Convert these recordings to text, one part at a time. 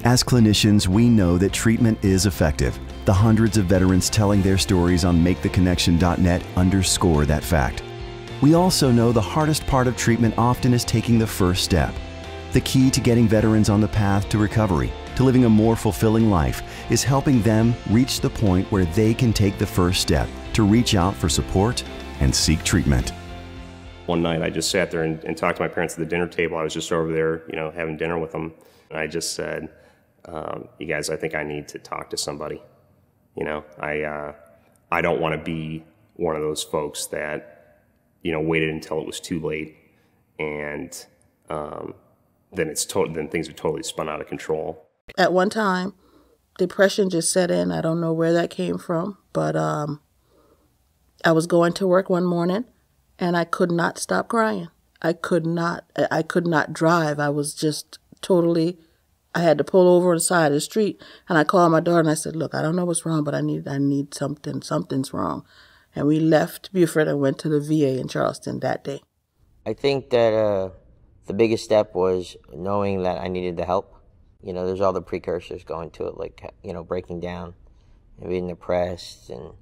As clinicians, we know that treatment is effective. The hundreds of veterans telling their stories on MakeTheConnection.net underscore that fact. We also know the hardest part of treatment often is taking the first step. The key to getting veterans on the path to recovery, to living a more fulfilling life, is helping them reach the point where they can take the first step to reach out for support and seek treatment. One night I just sat there and talked to my parents at the dinner table. I was just over there, having dinner with them. And I just said, you guys, I think I need to talk to somebody. I don't want to be one of those folks that, waited until it was too late, and then things are totally spun out of control. At one time, depression just set in. I don't know where that came from, but I was going to work one morning, and I could not stop crying. I could not drive. I was just totally. I had to pull over on the side of the street, and I called my daughter and I said, "Look, I don't know what's wrong, but I need something. Something's wrong." And we left Beaufort and went to the VA in Charleston that day. I think that the biggest step was knowing that I needed the help. There's all the precursors going to it, like, breaking down and being depressed and,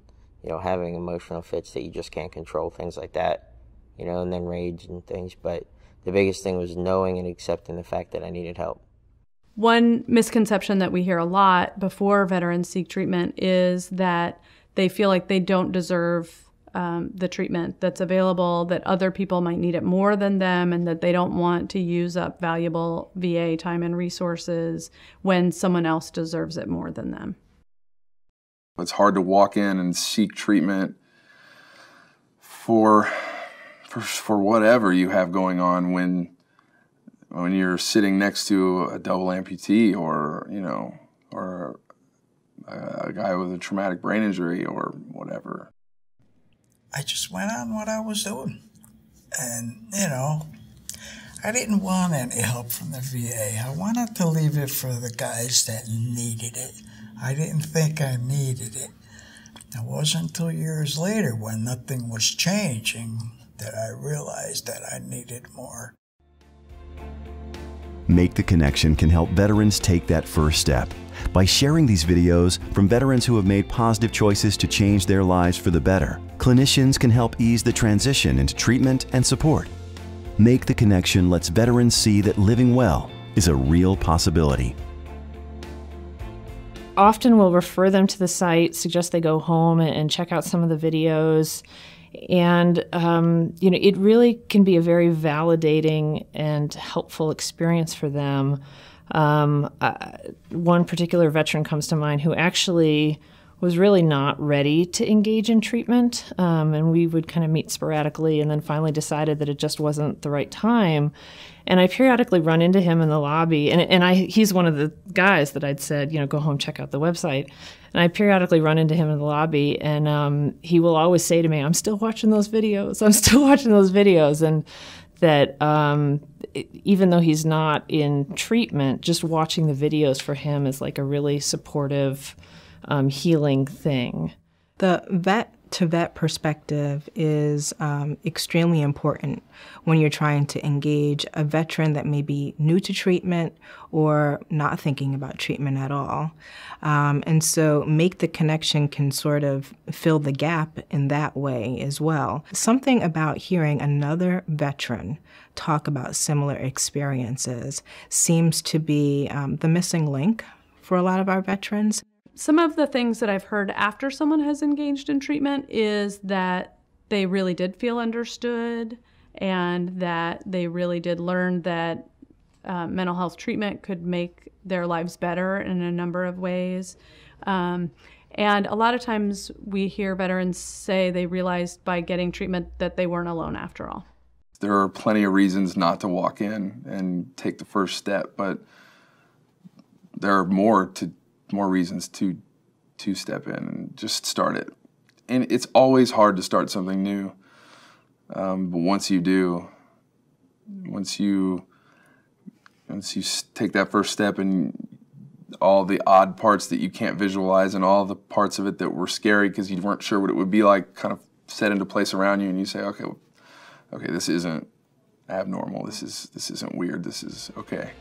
having emotional fits that you just can't control, things like that, and then rage and things. But the biggest thing was knowing and accepting the fact that I needed help. One misconception that we hear a lot before veterans seek treatment is that they feel like they don't deserve the treatment that's available, that other people might need it more than them, and that they don't want to use up valuable VA time and resources when someone else deserves it more than them. It's hard to walk in and seek treatment for whatever you have going on when you're sitting next to a double amputee or a guy with a traumatic brain injury or whatever. I just went on what I was doing. And, I didn't want any help from the VA. I wanted to leave it for the guys that needed it. I didn't think I needed it. It wasn't until years later when nothing was changing that I realized that I needed more. Make the Connection can help veterans take that first step by sharing these videos from veterans who have made positive choices to change their lives for the better. Clinicians can help ease the transition into treatment and support. Make the Connection lets veterans see that living well is a real possibility. Often we'll refer them to the site, suggest they go home and check out some of the videos. And, it really can be a very validating and helpful experience for them. One particular veteran comes to mind who actually was really not ready to engage in treatment, and we would kind of meet sporadically and then finally decided that it just wasn't the right time. And I periodically run into him in the lobby, and he's one of the guys that I'd said, go home, check out the website. And I periodically run into him in the lobby, and he will always say to me, "I'm still watching those videos. I'm still watching those videos." And that even though he's not in treatment, just watching the videos for him is like a really supportive, healing thing. The vet-to-vet perspective is extremely important when you're trying to engage a veteran that may be new to treatment or not thinking about treatment at all. And so Make the Connection can sort of fill the gap in that way as well. Something about hearing another veteran talk about similar experiences seems to be the missing link for a lot of our veterans. Some of the things that I've heard after someone has engaged in treatment is that they really did feel understood and that they really did learn that mental health treatment could make their lives better in a number of ways. And a lot of times we hear veterans say they realized by getting treatment that they weren't alone after all. There are plenty of reasons not to walk in and take the first step, but there are more reasons to step in and just start it. And it's always hard to start something new, but once you do, once you take that first step and all the odd parts that you can't visualize and all the parts of it that were scary because you weren't sure what it would be like kind of set into place around you, and you say, okay, this isn't abnormal, this isn't weird, this is okay.